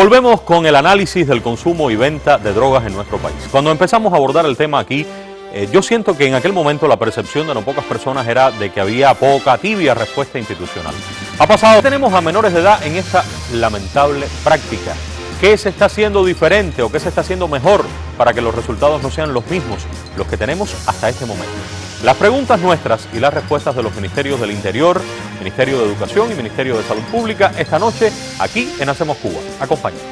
Volvemos con el análisis del consumo y venta de drogas en nuestro país. Cuando empezamos a abordar el tema aquí, yo siento que en aquel momento la percepción de no pocas personas era de que había poca, tibia respuesta institucional. Ha pasado, tenemos a menores de edad en esta lamentable práctica. ¿Qué se está haciendo diferente o qué se está haciendo mejor para que los resultados no sean los mismos, los que tenemos hasta este momento? Las preguntas nuestras y las respuestas de los Ministerios del Interior, Ministerio de Educación y Ministerio de Salud Pública esta noche aquí en Hacemos Cuba. Acompáñenos.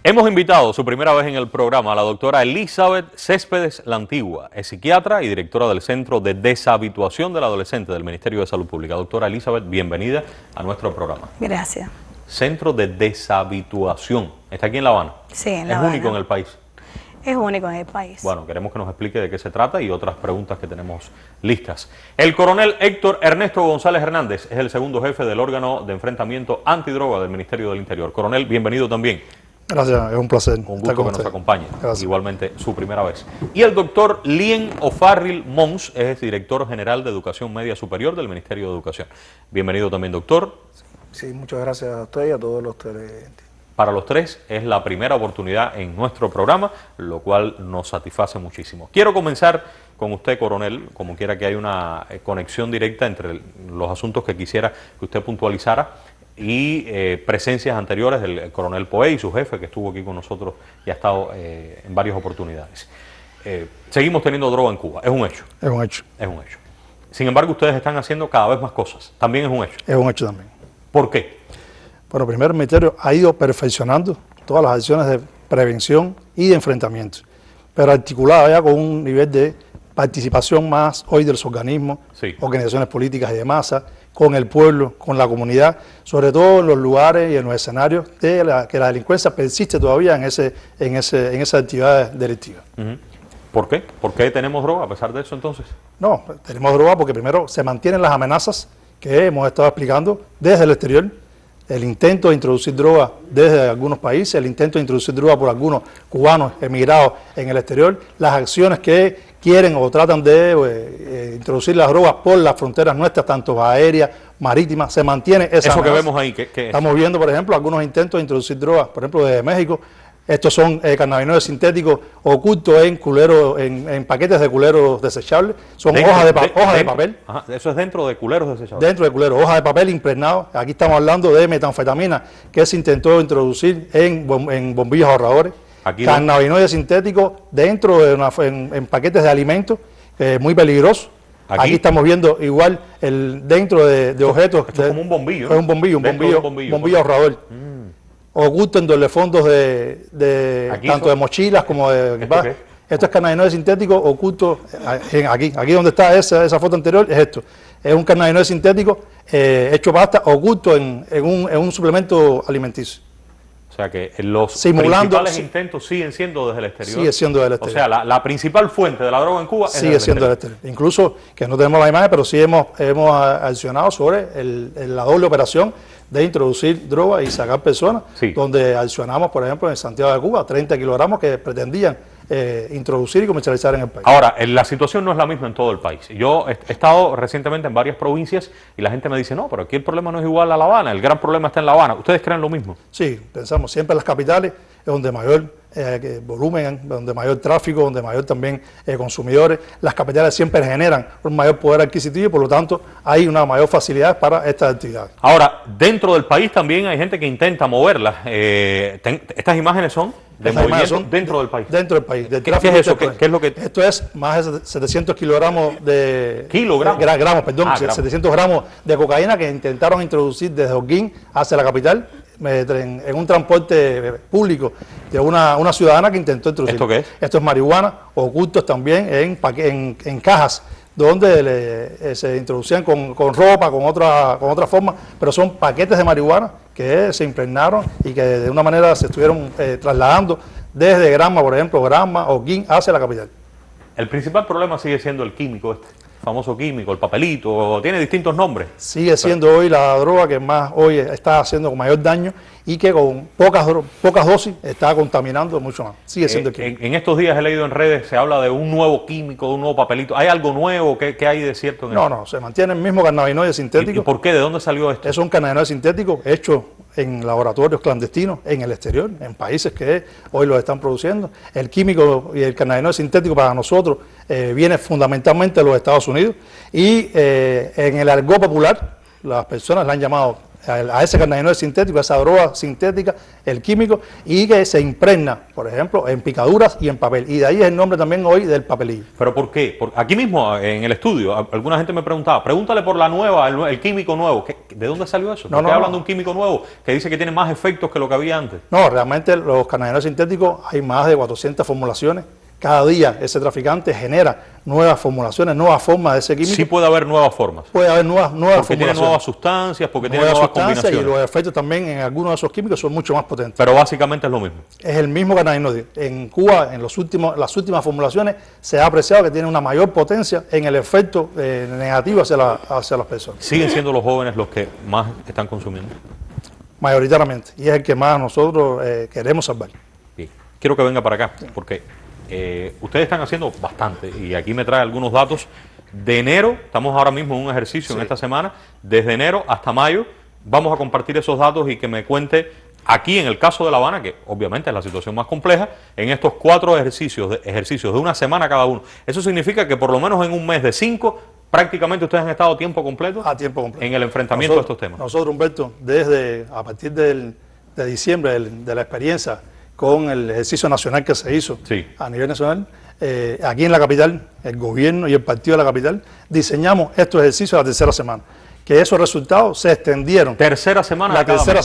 Hemos invitado su primera vez en el programa a la doctora Elizabeth Céspedes La Antigua, es psiquiatra y directora del Centro de Deshabituación del Adolescente del Ministerio de Salud Pública. Doctora Elizabeth, bienvenida a nuestro programa. Gracias. Centro de Deshabituación, ¿está aquí en La Habana? Sí, en La Habana. ¿Es único en el país? Es único en el país. Bueno, queremos que nos explique de qué se trata y otras preguntas que tenemos listas. El coronel Héctor Ernesto González Hernández es el segundo jefe del órgano de enfrentamiento antidroga del Ministerio del Interior. Coronel, bienvenido también. Gracias, es un placer. Un gusto que nos acompañe. Gracias. Igualmente, su primera vez. Y el doctor Lien O'Farrill Mons es director general de Educación Media Superior del Ministerio de Educación. Bienvenido también, doctor. Sí, muchas gracias a usted y a todos los televidentes. Para los tres es la primera oportunidad en nuestro programa, lo cual nos satisface muchísimo. Quiero comenzar con usted, coronel, como quiera que haya una conexión directa entre los asuntos que quisiera que usted puntualizara y presencias anteriores del coronel Poe y su jefe, que estuvo aquí con nosotros y ha estado en varias oportunidades. Seguimos teniendo droga en Cuba, es un hecho. Es un hecho. Es un hecho. Sin embargo, ustedes están haciendo cada vez más cosas, también es un hecho. Es un hecho también. ¿Por qué? Bueno, primero el Ministerio ha ido perfeccionando todas las acciones de prevención y de enfrentamiento, pero articulada ya con un nivel de participación más hoy de los organismos, sí, organizaciones políticas y de masa, con el pueblo, con la comunidad, sobre todo en los lugares y en los escenarios de que la delincuencia persiste todavía en esas actividades delictivas. ¿Por qué? ¿Por qué tenemos droga a pesar de eso entonces? No, tenemos droga porque primero se mantienen las amenazas que hemos estado explicando desde el exterior, el intento de introducir droga desde algunos países, el intento de introducir droga por algunos cubanos emigrados en el exterior, las acciones que quieren o tratan de introducir las drogas por las fronteras nuestras, tanto aéreas, marítimas, se mantiene esa Eso amenaza. que vemos ahí, ¿qué es? Estamos viendo, por ejemplo, algunos intentos de introducir drogas, por ejemplo, desde México. Estos son cannabinoides sintéticos ocultos en paquetes de culeros desechables. Son hojas de papel. Ajá, eso es dentro de culeros desechables. Dentro de culeros, hojas de papel impregnados. Aquí estamos hablando de metanfetamina que se intentó introducir en bombillos ahorradores. Aquí cannabinoides sintéticos dentro de en paquetes de alimentos, muy peligrosos. Aquí estamos viendo igual dentro de objetos. Esto es como un bombillo. Es un bombillo ahorrador. Oculto en fondos tanto de mochilas como de equipaje. Esto es cannabinoide sintético oculto aquí donde está esa foto anterior, es esto. Es un cannabinoide sintético hecho pasta oculto en un suplemento alimenticio. O sea que los principales intentos siguen siendo desde el exterior. Sigue siendo desde el exterior. O sea, la principal fuente de la droga en Cuba sigue siendo del exterior. Incluso, que no tenemos la imagen, pero sí hemos accionado sobre la doble operación de introducir droga y sacar personas, donde accionamos, por ejemplo, en Santiago de Cuba, 30 kilogramos que pretendían introducir y comercializar en el país. Ahora, la situación no es la misma en todo el país. Yo he estado recientemente en varias provincias y la gente me dice, no, pero aquí el problema no es igual a La Habana, el gran problema está en La Habana. ¿Ustedes creen lo mismo? Sí, pensamos siempre en las capitales, es donde mayor volumen, donde mayor tráfico, donde mayor también consumidores. Las capitales siempre generan un mayor poder adquisitivo y por lo tanto hay una mayor facilidad para estas actividades. Ahora, dentro del país también hay gente que intenta moverlas. ¿Estas imágenes son de movimiento dentro del país? Dentro del país. ¿Qué es eso? ¿Qué es lo que...? Esto es más de 700 kilogramos de... ¿Kilogramos? Gramos, 700 gramos de cocaína que intentaron introducir desde Holguín hacia la capital en un transporte público de una ciudadana que intentó introducir. ¿Esto qué es? Esto es marihuana, ocultos también en cajas donde se introducían con ropa, con otra forma, pero son paquetes de marihuana que se impregnaron y que de una manera se estuvieron trasladando desde Granma, por ejemplo, Granma o Holguín hacia la capital. El principal problema sigue siendo el químico este. famoso químico, el papelito, tiene distintos nombres. Sigue siendo hoy la droga que más hoy está haciendo con mayor daño y que con pocas dosis está contaminando mucho más. Sigue siendo el químico. En estos días he leído en redes, se habla de un nuevo químico, de un nuevo papelito. ¿Hay algo nuevo? ¿Qué hay de cierto en eso? No, se mantiene el mismo cannabinoide sintético. ¿Y por qué? ¿De dónde salió esto? Es un cannabinoide sintético hecho en laboratorios clandestinos en el exterior, en países que hoy los están produciendo. El químico y el cannabinoide sintético para nosotros viene fundamentalmente de los Estados Unidos y en el argot popular las personas le han llamado a ese cannabinoide sintético, a esa droga sintética, el químico, y que se impregna, por ejemplo, en picaduras y en papel. Y de ahí es el nombre también hoy del papelillo. ¿Pero por qué? Aquí mismo, en el estudio, alguna gente me preguntaba, pregúntale por la nueva, el químico nuevo. ¿De dónde salió eso? ¿Por qué hablan de un químico nuevo que dice que tiene más efectos que lo que había antes? No, realmente los cannabinoides sintéticos hay más de 400 formulaciones. Cada día ese traficante genera nuevas formulaciones, nuevas formas de ese químico. Sí puede haber nuevas formas. Puede haber nuevas porque formulaciones. Tiene nuevas sustancias, porque tiene nuevas combinaciones. Y los efectos también en algunos de esos químicos son mucho más potentes. Pero básicamente es lo mismo. Es el mismo cannabinoide. En Cuba, en las últimas formulaciones, se ha apreciado que tiene una mayor potencia en el efecto negativo hacia las personas. ¿Siguen siendo los jóvenes los que más están consumiendo? Mayoritariamente. Y es el que más nosotros queremos salvar. Bien. Quiero que venga para acá, porque ustedes están haciendo bastante, y aquí me trae algunos datos. De enero, estamos ahora mismo en un ejercicio en esta semana, desde enero hasta mayo, vamos a compartir esos datos y que me cuente, aquí en el caso de La Habana, que obviamente es la situación más compleja, en estos 4 ejercicios de una semana cada uno. Eso significa que por lo menos en un mes de 5, prácticamente ustedes han estado tiempo completo, en el enfrentamiento de estos temas. Nosotros, Humberto, a partir de diciembre, de la experiencia con el ejercicio nacional que se hizo a nivel nacional, aquí en la capital, el gobierno y el partido de la capital, diseñamos estos ejercicios a la tercera semana. Que esos resultados se extendieron. Tercera semana de cada mes. Tercera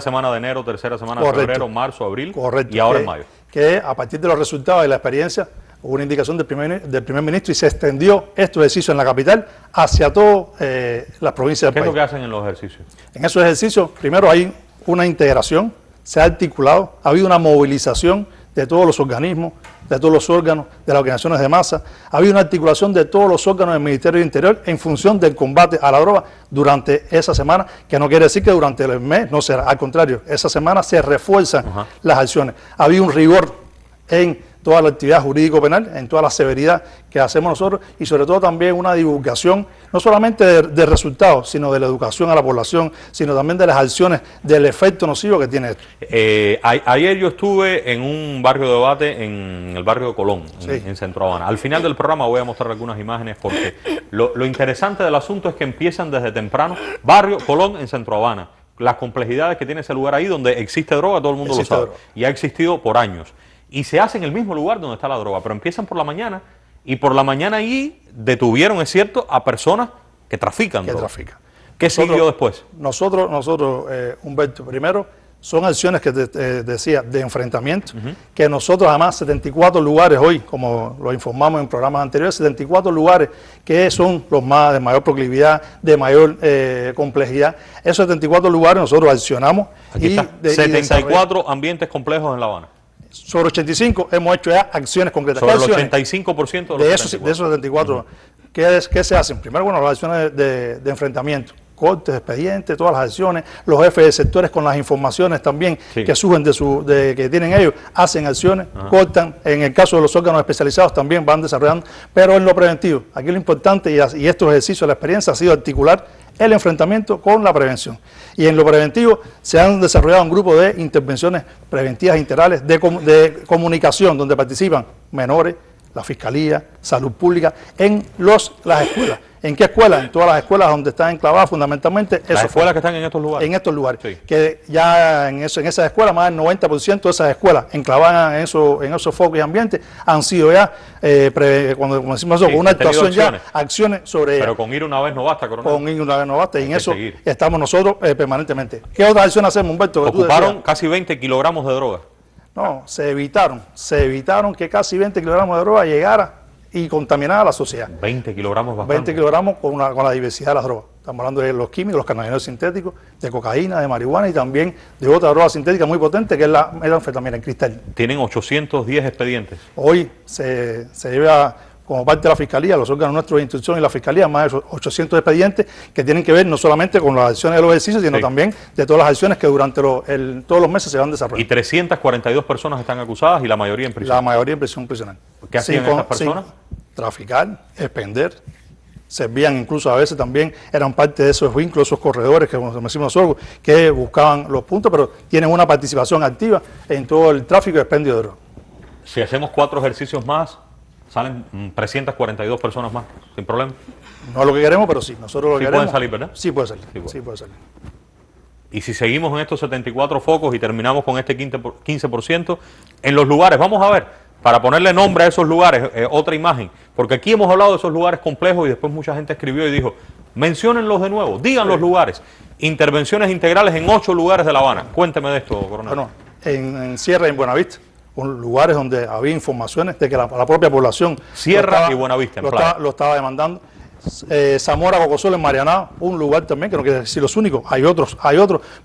semana de enero, tercera semana de febrero, marzo, abril. Correcto. Y ahora en mayo. Que a partir de los resultados y la experiencia, hubo una indicación del primer ministro y se extendió estos ejercicios en la capital hacia todas las provincias del país. ¿Qué es lo que hacen en los ejercicios? En esos ejercicios, primero hay una integración, se ha articulado, ha habido una movilización de todos los organismos, de todos los órganos, de las organizaciones de masa, ha habido una articulación de todos los órganos del Ministerio del Interior en función del combate a la droga durante esa semana, que no quiere decir que durante el mes no será, al contrario, esa semana se refuerzan las acciones. Ha habido un rigor en toda la actividad jurídico-penal, en toda la severidad que hacemos nosotros y sobre todo también una divulgación, no solamente de resultados, sino de la educación a la población, sino también de las acciones, del efecto nocivo que tiene esto. Ayer yo estuve en un barrio de debate, en el barrio de Colón, en Centro Habana. Al final del programa voy a mostrar algunas imágenes porque lo interesante del asunto es que empiezan desde temprano. Barrio Colón en Centro Habana, las complejidades que tiene ese lugar ahí donde existe droga, todo el mundo lo sabe, y ha existido por años. Y se hace en el mismo lugar donde está la droga, pero empiezan por la mañana, y por la mañana ahí detuvieron, es cierto, a personas que trafican droga. ¿Qué siguió después? Nosotros Humberto, primero, son acciones que te decía, de enfrentamiento, que nosotros además 74 lugares hoy, como lo informamos en programas anteriores, 74 lugares que son los más de mayor proclividad, de mayor complejidad. Esos 74 lugares nosotros accionamos. Aquí está, 74 ambientes complejos en La Habana. Sobre 85 hemos hecho ya acciones concretas. Sobre el 85% de esos 74. ¿Qué se hacen? Primero, bueno, las acciones de enfrentamiento, cortes, expedientes, todas las acciones, los jefes de sectores con las informaciones también que surgen que tienen ellos, hacen acciones, cortan, en el caso de los órganos especializados también van desarrollando, pero en lo preventivo, aquí lo importante y estos ejercicios de la experiencia ha sido articular el enfrentamiento con la prevención. Y en lo preventivo se han desarrollado un grupo de intervenciones preventivas integrales de comunicación, donde participan menores, la Fiscalía, Salud Pública, en las escuelas. ¿En qué escuelas? En todas las escuelas donde están enclavadas fundamentalmente. ¿Las escuelas que están en estos lugares? En estos lugares. Sí. Que ya en esas escuelas, más del 90% de esas escuelas enclavadas en esos focos y ambientes han sido ya, cuando decimos eso, con una actuación ya, acciones sobre ellas. Pero con ir una vez no basta, coronel. Con ir una vez no basta, y en eso estamos nosotros permanentemente. ¿Qué otras acciones hacemos, Humberto? Ocuparon casi 20 kilogramos de droga. No, se evitaron que casi 20 kilogramos de droga llegara y contaminara a la sociedad. 20 kilogramos bastante. 20 kilogramos con la diversidad de las drogas. Estamos hablando de los químicos, los cannabinoides sintéticos, de cocaína, de marihuana y también de otra droga sintética muy potente que es la anfetamina, el cristal. Tienen 810 expedientes. Hoy se lleva como parte de la Fiscalía, los órganos nuestros de instrucción y la Fiscalía, más de 800 expedientes que tienen que ver no solamente con las acciones de los ejercicios, sino también de todas las acciones que durante todos los meses se van desarrollando. Y 342 personas están acusadas y la mayoría en prisión. La mayoría en prisión provisional. ¿Qué hacían estas personas? Traficar, expender, servían incluso a veces también, eran parte de esos vínculos, esos corredores que como decimos nosotros, que buscaban los puntos, pero tienen una participación activa en todo el tráfico y expendio de droga. Si hacemos 4 ejercicios más, salen 342 personas más, sin problema. No es lo que queremos, pero sí, nosotros lo que Sí queremos. pueden salir, ¿verdad? Sí puede salir, Sí, sí puede salir. Y si seguimos en estos 74 focos y terminamos con este 15%, en los lugares, vamos a ver, para ponerle nombre a esos lugares, otra imagen, porque aquí hemos hablado de esos lugares complejos y después mucha gente escribió y dijo, menciónenlos de nuevo, digan los lugares. Intervenciones integrales en 8 lugares de La Habana. Cuénteme de esto, coronel. Bueno, en Sierra y en Buenavista, lugares donde había informaciones de que la propia población Sierra y Buenavista, en Playa. lo estaba demandando. Zamora, Cocosol, en Marianao, un lugar también, que no quiere decir los únicos, hay otros,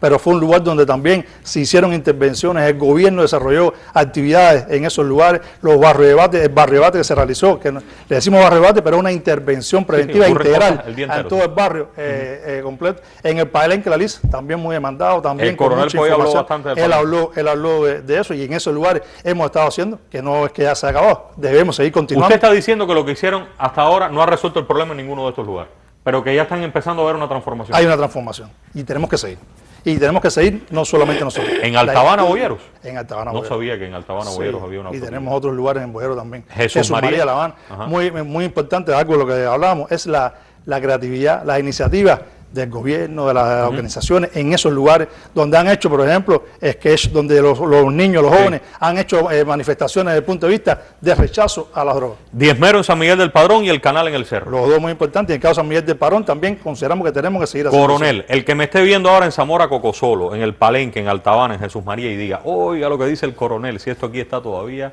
pero fue un lugar donde también se hicieron intervenciones, el gobierno desarrolló actividades en esos lugares, los barrio debate, el barrio debate que se realizó, que le decimos barrio debate, pero una intervención preventiva integral en todo el barrio completo. En el Palenque, la LIS, también muy demandado, también el coronel mucha Poy habló información. bastante de Él habló de eso, y en esos lugares hemos estado haciendo, que no es que ya se ha acabado, debemos seguir continuando. Usted está diciendo que lo que hicieron hasta ahora no ha resuelto el problema en ninguno de estos lugares, pero que ya están empezando a ver una transformación. Hay una transformación y tenemos que seguir. Y tenemos que seguir no solamente nosotros. ¿En Altabana, Boyeros? En Altabana, No Boyeros. sabía que en Altabana, Boyeros había una Y autopista. tenemos otros lugares en Boyeros también. Jesús María, La Habana. Ajá. Muy importante, algo de lo que hablábamos, es la creatividad, la iniciativa del gobierno, de las organizaciones, en esos lugares donde han hecho, por ejemplo, sketch donde los niños, los jóvenes han hecho manifestaciones desde el punto de vista de rechazo a las drogas. Diezmero en San Miguel del Padrón y el Canal en el Cerro. Los dos muy importantes. Y en el caso de San Miguel del Padrón también consideramos que tenemos que seguir haciendo Coronel, eso. el que me esté viendo ahora en Zamora Cocosolo, en el Palenque, en Altabana, en Jesús María, y diga, oiga lo que dice el coronel, si esto aquí está todavía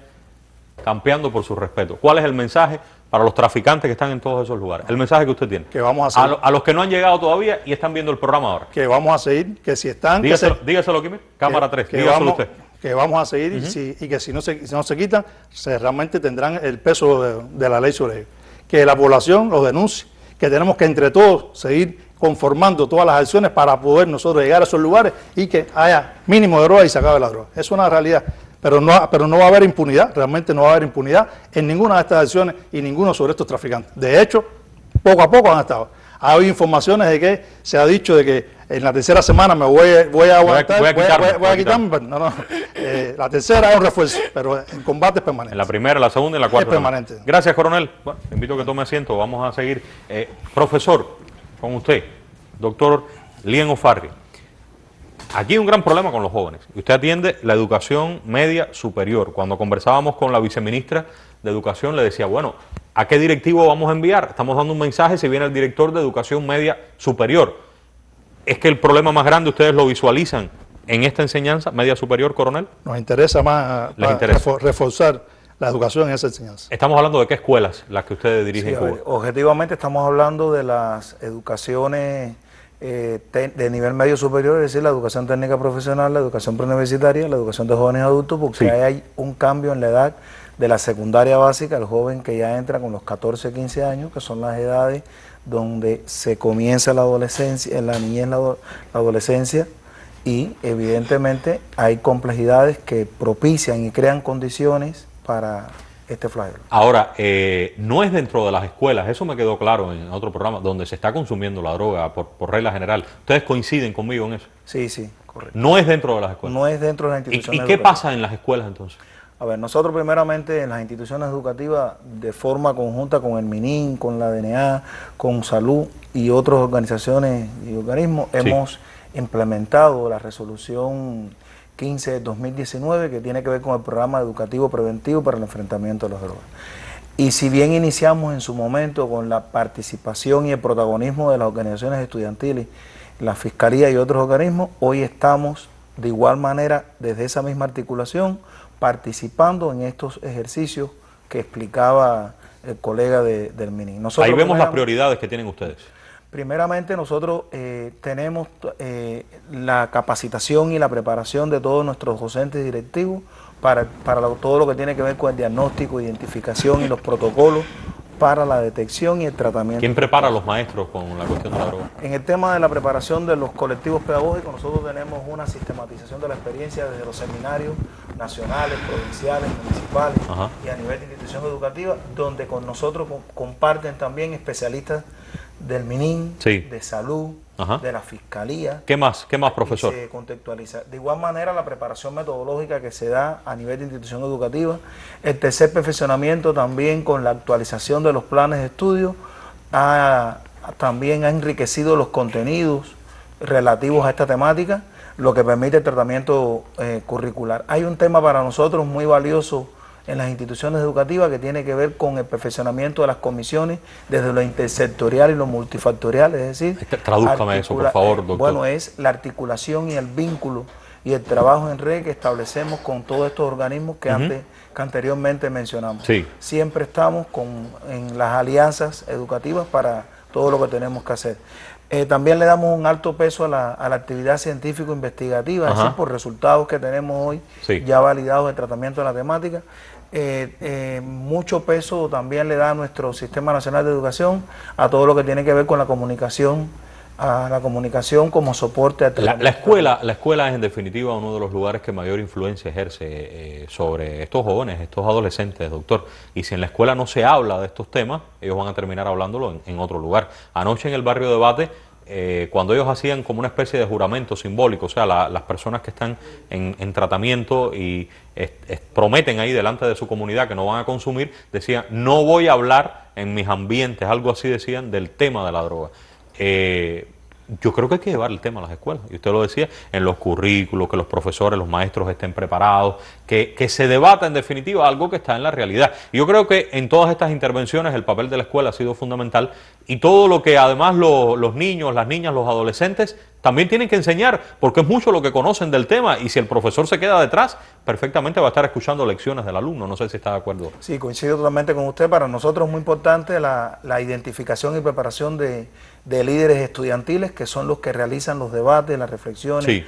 campeando por su respeto. ¿Cuál es el mensaje para los traficantes que están en todos esos lugares? El mensaje que usted tiene. Que vamos a seguir. A los que no han llegado todavía y están viendo el programa ahora. Que vamos a seguir, que si están... Dígaselo aquí, cámara 3, que dígaselo vamos, usted. Que vamos a seguir y que si no se quitan, realmente tendrán el peso de la ley sobre ellos. Que la población los denuncie, que tenemos que entre todos seguir conformando todas las acciones para poder nosotros llegar a esos lugares y que haya mínimo de droga y se acabe la droga. Es una realidad. Pero no va a haber impunidad, realmente no va a haber impunidad en ninguna de estas acciones y ninguno sobre estos traficantes. De hecho, poco a poco han estado. Ha habido informaciones de que se ha dicho de que en la tercera semana me voy a aguantar, voy a quitarme. No. La tercera es un refuerzo, pero el combate es permanente. En la primera, la segunda y la cuarta. Es permanente. Gracias, coronel. Bueno, te invito a que tome asiento. Vamos a seguir. Profesor, con usted, doctor Lien O'Farrill. Aquí hay un gran problema con los jóvenes. Usted atiende la educación media superior. Cuando conversábamos con la viceministra de Educación, le decía, bueno, ¿a qué directivo vamos a enviar? Estamos dando un mensaje si viene el director de Educación Media Superior. ¿Es que el problema más grande ustedes lo visualizan en esta enseñanza media superior, coronel? Nos interesa más reforzar la educación en esa enseñanza. Estamos hablando de qué escuelas las que ustedes dirigen en Cuba. Objetivamente estamos hablando de las educaciones de nivel medio superior, es decir, la educación técnica profesional, la educación preuniversitaria, la educación de jóvenes adultos, porque hay un cambio en la edad de la secundaria básica, el joven que ya entra con los 14, 15 años, que son las edades donde se comienza la adolescencia, en la niñez, la adolescencia, y evidentemente hay complejidades que propician y crean condiciones para este flagelo. Ahora, no es dentro de las escuelas, eso me quedó claro en otro programa, donde se está consumiendo la droga por regla general. ¿Ustedes coinciden conmigo en eso? Sí, correcto. No es dentro de las escuelas. No es dentro de las instituciones ¿Y qué pasa en las escuelas entonces? A ver, nosotros primeramente en las instituciones educativas, de forma conjunta con el MININ, con la DNA, con Salud y otras organizaciones y organismos, hemos implementado la resolución 15 de 2019, que tiene que ver con el programa educativo preventivo para el enfrentamiento de las drogas. Y si bien iniciamos en su momento con la participación y el protagonismo de las organizaciones estudiantiles, la Fiscalía y otros organismos, hoy estamos de igual manera desde esa misma articulación participando en estos ejercicios que explicaba el colega del MININ. Ahí vemos las prioridades que tienen ustedes. Primeramente nosotros tenemos la capacitación y la preparación de todos nuestros docentes directivos para todo lo que tiene que ver con el diagnóstico, identificación y los protocolos para la detección y el tratamiento. ¿Quién prepara a los maestros con la cuestión de la droga? En el tema de la preparación de los colectivos pedagógicos, nosotros tenemos una sistematización de la experiencia desde los seminarios nacionales, provinciales, municipales y a nivel de institución educativa, donde con nosotros comparten también especialistas del MININ, de salud, de la fiscalía. ¿Qué más, profesor? Se contextualiza. De igual manera, la preparación metodológica que se da a nivel de institución educativa, el tercer perfeccionamiento también con la actualización de los planes de estudio, también ha enriquecido los contenidos relativos a esta temática, lo que permite el tratamiento curricular. Hay un tema para nosotros muy valioso en las instituciones educativas que tiene que ver con el perfeccionamiento de las comisiones desde lo intersectorial y lo multifactorial, es decir... Tradúzcame eso, por favor, doctor. Bueno, es la articulación y el vínculo y el trabajo en red que establecemos con todos estos organismos que anteriormente mencionamos. Siempre estamos en las alianzas educativas para todo lo que tenemos que hacer. También le damos un alto peso a la actividad científico-investigativa, es decir, por resultados que tenemos hoy ya validados en tratamiento de la temática. Mucho peso también le da a nuestro Sistema Nacional de Educación a todo lo que tiene que ver con la comunicación, como soporte a la escuela es en definitiva uno de los lugares que mayor influencia ejerce sobre estos jóvenes, estos adolescentes, doctor. Y si en la escuela no se habla de estos temas, ellos van a terminar hablándolo en otro lugar. Anoche en el barrio Debate, cuando ellos hacían como una especie de juramento simbólico, o sea, las personas que están en tratamiento y prometen ahí delante de su comunidad que no van a consumir, decían, no voy a hablar en mis ambientes, algo así decían, del tema de la droga. Yo creo que hay que llevar el tema a las escuelas, y usted lo decía, en los currículos, que los profesores, los maestros estén preparados, que se debata en definitiva algo que está en la realidad. Y yo creo que en todas estas intervenciones el papel de la escuela ha sido fundamental, y todo lo que además los niños, las niñas, los adolescentes también tienen que enseñar, porque es mucho lo que conocen del tema, y si el profesor se queda detrás, perfectamente va a estar escuchando lecciones del alumno. No sé si está de acuerdo. Sí, coincido totalmente con usted. Para nosotros es muy importante la identificación y preparación de líderes estudiantiles, que son los que realizan los debates, las reflexiones,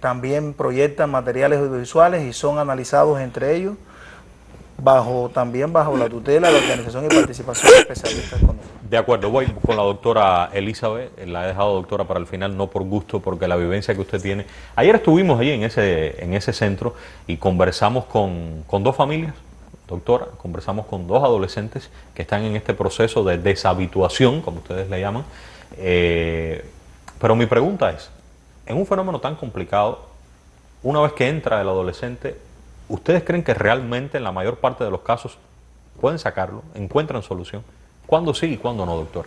también proyectan materiales audiovisuales y son analizados entre ellos, también bajo la tutela de la organización y participación de especialistas con nosotros. De acuerdo, voy con la doctora Elizabeth, la he dejado doctora para el final, no por gusto, porque la vivencia que usted tiene. Ayer estuvimos allí en ese centro y conversamos con dos familias, doctora, conversamos con dos adolescentes que están en este proceso de deshabituación, como ustedes le llaman. Pero mi pregunta es, en un fenómeno tan complicado, una vez que entra el adolescente, ¿ustedes creen que realmente en la mayor parte de los casos pueden sacarlo, encuentran solución? ¿Cuándo sí y cuándo no, doctor?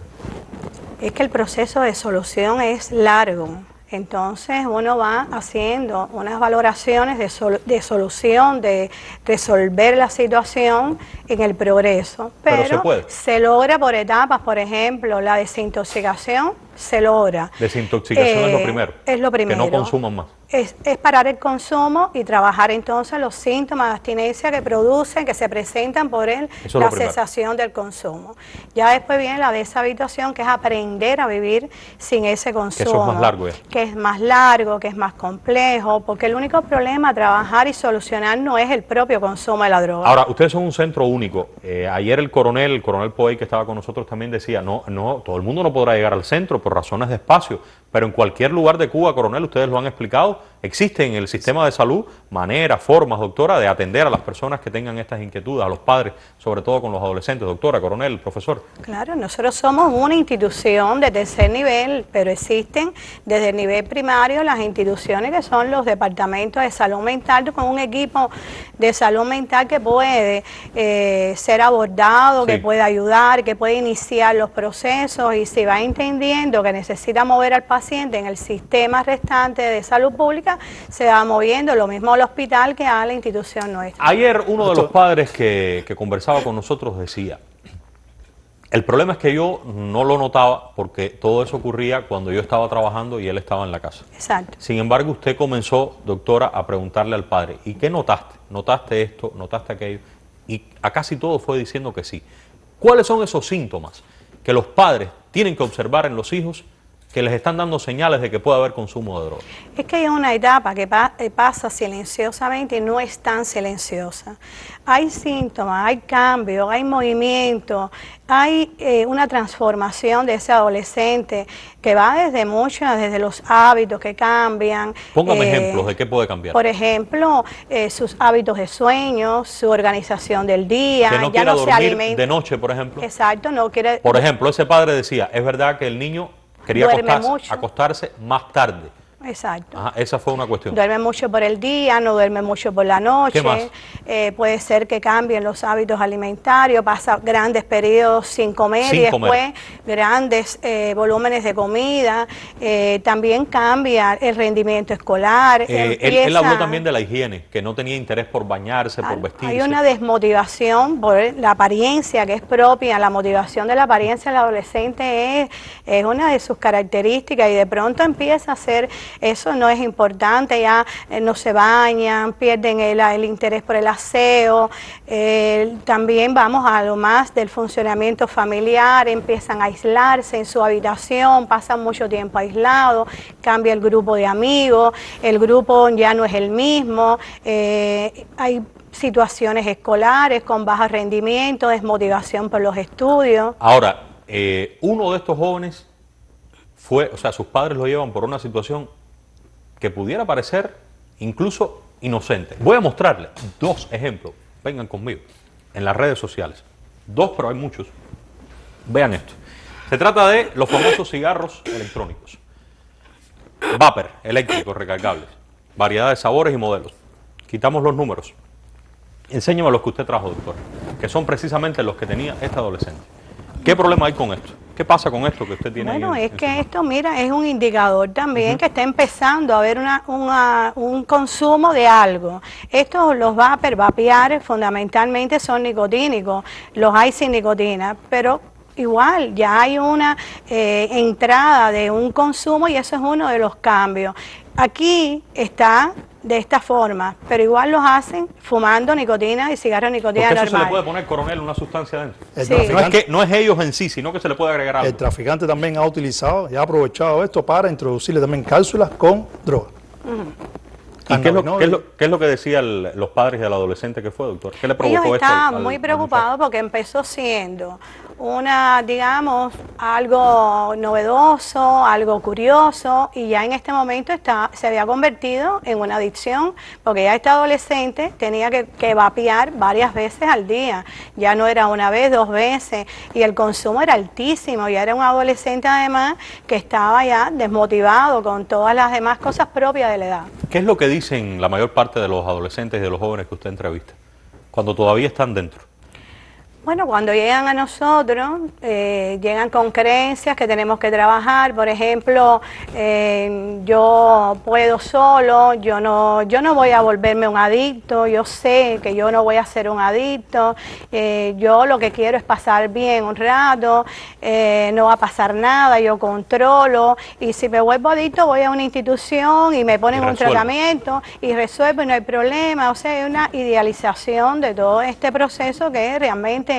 Es que el proceso de solución es largo. Entonces uno va haciendo unas valoraciones de solución, de resolver la situación en el progreso. Pero se logra por etapas, por ejemplo, la desintoxicación se logra. Desintoxicación es lo primero. Es lo primero. Que no consuman más. Es parar el consumo y trabajar entonces los síntomas de abstinencia que producen, que se presentan por la cesación del consumo. Ya después viene la deshabituación, que es aprender a vivir sin ese consumo. Que eso es más largo ya. Que es más largo, que es más complejo, porque el único problema a trabajar y solucionar no es el propio consumo de la droga. Ahora, ustedes son un centro único. Ayer el coronel Poey, que estaba con nosotros, también decía, no, todo el mundo no podrá llegar al centro por razones de espacio, pero en cualquier lugar de Cuba, coronel, ustedes lo han explicado, existe en el sistema de salud maneras, formas, doctora, de atender a las personas que tengan estas inquietudes, a los padres, sobre todo con los adolescentes. Doctora, coronel, profesor. Claro, nosotros somos una institución de tercer nivel, pero existen desde el nivel primario las instituciones que son los departamentos de salud mental, con un equipo de salud mental que puede ser abordado, que puede ayudar, que puede iniciar los procesos, y si va entendiendo que necesita mover al paciente en el sistema restante de salud pública, se va moviendo, lo mismo al hospital que a la institución nuestra. Ayer uno de los padres que conversaba con nosotros decía, el problema es que yo no lo notaba porque todo eso ocurría cuando yo estaba trabajando y él estaba en la casa. Exacto. Sin embargo, usted comenzó, doctora, a preguntarle al padre, ¿y qué notaste? ¿Notaste esto? ¿Notaste aquello? Y a casi todo fue diciendo que sí. ¿Cuáles son esos síntomas que los padres tienen que observar en los hijos que les están dando señales de que puede haber consumo de drogas? Es que hay una etapa que pasa silenciosamente y no es tan silenciosa. Hay síntomas, hay cambios, hay movimiento, hay una transformación de ese adolescente que va desde los hábitos que cambian. Póngame ejemplos de qué puede cambiar. Por ejemplo, sus hábitos de sueño, su organización del día. Que no quiera dormir de noche, por ejemplo. Exacto, no quiere. Por ejemplo, ese padre decía, es verdad que el niño quería acostarse más tarde. Exacto. Ajá, esa fue una cuestión. Duerme mucho por el día, no duerme mucho por la noche. ¿Qué más? Puede ser que cambien los hábitos alimentarios, pasa grandes periodos sin comer y después grandes volúmenes de comida. También cambia el rendimiento escolar. Él habló también de la higiene, que no tenía interés por bañarse, por vestirse. Hay una desmotivación por la apariencia que es propia. La motivación de la apariencia del adolescente es una de sus características y de pronto empieza a ser... Eso no es importante, ya no se bañan, pierden el interés por el aseo. También vamos a lo más del funcionamiento familiar, empiezan a aislarse en su habitación, pasan mucho tiempo aislados, cambia el grupo de amigos, el grupo ya no es el mismo, hay situaciones escolares con bajo rendimiento, desmotivación por los estudios. Ahora, uno de estos jóvenes sus padres lo llevan por una situación que pudiera parecer incluso inocente. Voy a mostrarles 2 ejemplos, vengan conmigo, en las redes sociales. 2, pero hay muchos. Vean esto. Se trata de los famosos cigarros electrónicos. Vapor, eléctricos, recargables. Variedad de sabores y modelos. Quitamos los números. Enséñeme los que usted trajo, doctor, que son precisamente los que tenía este adolescente. ¿Qué problema hay con esto? ¿Qué pasa con esto que usted tiene? Bueno, es que esto, mira, es un indicador también que está empezando a haber un consumo de algo. Estos, los vapear, fundamentalmente son nicotínicos, los hay sin nicotina, pero igual ya hay una entrada de un consumo y eso es uno de los cambios. Aquí está de esta forma, pero igual los hacen fumando nicotina y cigarros de nicotina normal. normal. ¿Eso se le puede poner, coronel, una sustancia dentro? Sí. No es ellos en sí, sino que se le puede agregar algo. El traficante también ha utilizado y ha aprovechado esto para introducirle también cápsulas con droga. ¿Y qué es lo que decían los padres del adolescente que fue, doctor? ¿Qué le provocó esto? Ellos estaban muy preocupados porque empezó siendo digamos, algo novedoso, algo curioso, y ya en este momento se había convertido en una adicción, porque ya este adolescente tenía que vapear varias veces al día, ya no era una vez, 2 veces, y el consumo era altísimo, ya era un adolescente además que estaba ya desmotivado con todas las demás cosas propias de la edad. ¿Qué es lo que dicen la mayor parte de los adolescentes y de los jóvenes que usted entrevista, cuando todavía están dentro? Bueno, cuando llegan a nosotros, llegan con creencias que tenemos que trabajar. Por ejemplo, yo puedo solo, yo no voy a volverme un adicto, yo sé que yo no voy a ser un adicto, yo lo que quiero es pasar bien un rato, no va a pasar nada, yo controlo, y si me vuelvo adicto voy a una institución y me ponen un tratamiento y resuelvo y no hay problema. O sea, hay una idealización de todo este proceso que realmente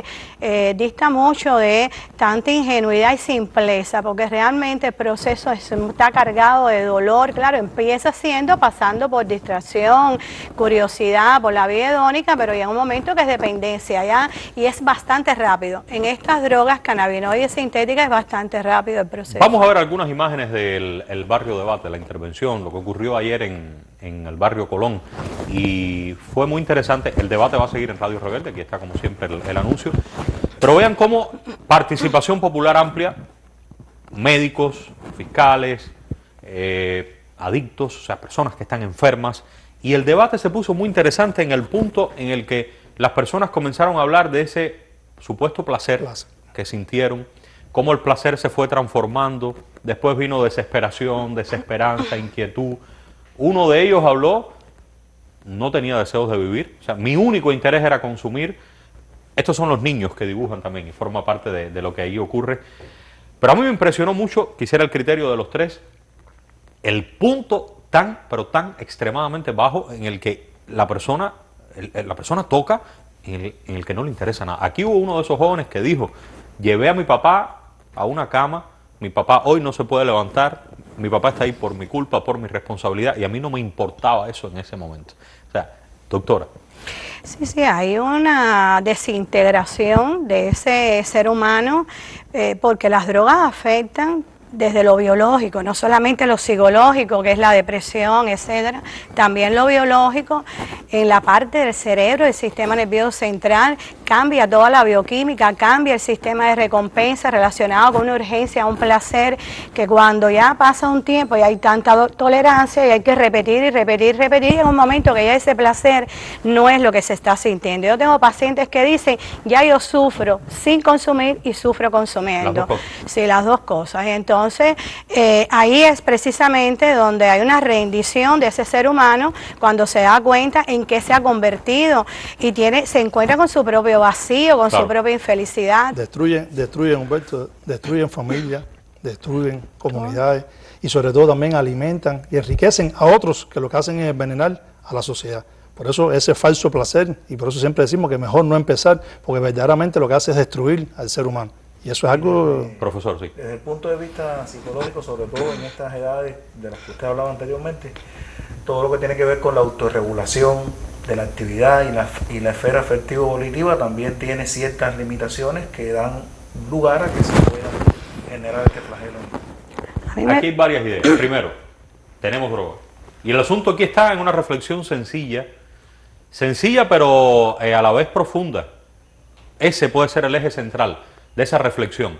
dista mucho de tanta ingenuidad y simpleza, porque realmente el proceso está cargado de dolor. Claro, empieza pasando por distracción, curiosidad, por la vía hedónica, pero llega un momento que es dependencia ya, y es bastante rápido. En estas drogas cannabinoides sintéticas es bastante rápido el proceso. Vamos a ver algunas imágenes del barrio Debate, la intervención, lo que ocurrió ayer en el barrio Colón, y fue muy interesante. El debate va a seguir en Radio Rebelde, aquí está como siempre el anuncio, pero vean cómo participación popular amplia, médicos, fiscales, adictos, o sea, personas que están enfermas, y el debate se puso muy interesante en el punto en el que las personas comenzaron a hablar de ese supuesto placer que sintieron, cómo el placer se fue transformando, después vino desesperación, desesperanza, inquietud. Uno de ellos habló, no tenía deseos de vivir, o sea, mi único interés era consumir. Estos son los niños que dibujan también y forma parte de lo que ahí ocurre. Pero a mí me impresionó mucho, quisiera el criterio de los tres, el punto pero tan extremadamente bajo en el que la persona toca, en el que no le interesa nada. Aquí hubo uno de esos jóvenes que dijo, llevé a mi papá a una cama mi papá hoy no se puede levantar, mi papá está ahí por mi culpa, por mi responsabilidad, y a mí no me importaba eso en ese momento. O sea, doctora. Sí, hay una desintegración de ese ser humano porque las drogas afectan desde lo biológico, no solamente lo psicológico, que es la depresión, etcétera, también lo biológico, en la parte del cerebro, el sistema nervioso central, cambia toda la bioquímica, cambia el sistema de recompensa relacionado con una urgencia, un placer, que cuando ya pasa un tiempo y hay tanta tolerancia y hay que repetir y repetir y repetir, en un momento que ya ese placer no es lo que se está sintiendo. Yo tengo pacientes que dicen, ya yo sufro sin consumir y sufro consumiendo. Las dos cosas. Sí, las dos cosas. Entonces, ahí es precisamente donde hay una rendición de ese ser humano cuando se da cuenta en qué se ha convertido y se encuentra con su propio vacío, con su propia infelicidad. Destruyen, Humberto, destruyen familias, destruyen comunidades y sobre todo también alimentan y enriquecen a otros, que lo que hacen es envenenar a la sociedad. Por eso ese falso placer, y por eso siempre decimos que mejor no empezar, porque verdaderamente lo que hace es destruir al ser humano. Y eso es algo... Profesor, sí. Desde el punto de vista psicológico, sobre todo en estas edades de las que usted hablaba anteriormente, todo lo que tiene que ver con la autorregulación de la actividad y la esfera afectivo-volitiva también tiene ciertas limitaciones que dan lugar a que se pueda generar este flagelo. Aquí hay varias ideas. Primero, tenemos droga. Y el asunto aquí está en una reflexión sencilla pero a la vez profunda. Ese puede ser el eje central de esa reflexión.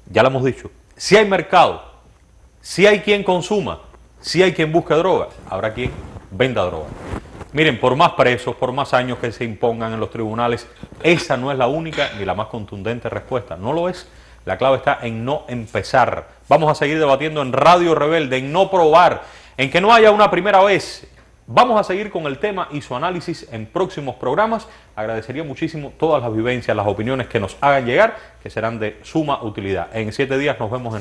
Ya lo hemos dicho. Si hay mercado, si hay quien consuma, si hay quien busque droga, habrá quien venda droga. Miren, por más presos, por más años que se impongan en los tribunales, esa no es la única ni la más contundente respuesta. No lo es. La clave está en no empezar. Vamos a seguir debatiendo en Radio Rebelde, en no probar, en que no haya una primera vez. Vamos a seguir con el tema y su análisis en próximos programas. Agradecería muchísimo todas las vivencias, las opiniones que nos hagan llegar, que serán de suma utilidad. En 7 días nos vemos en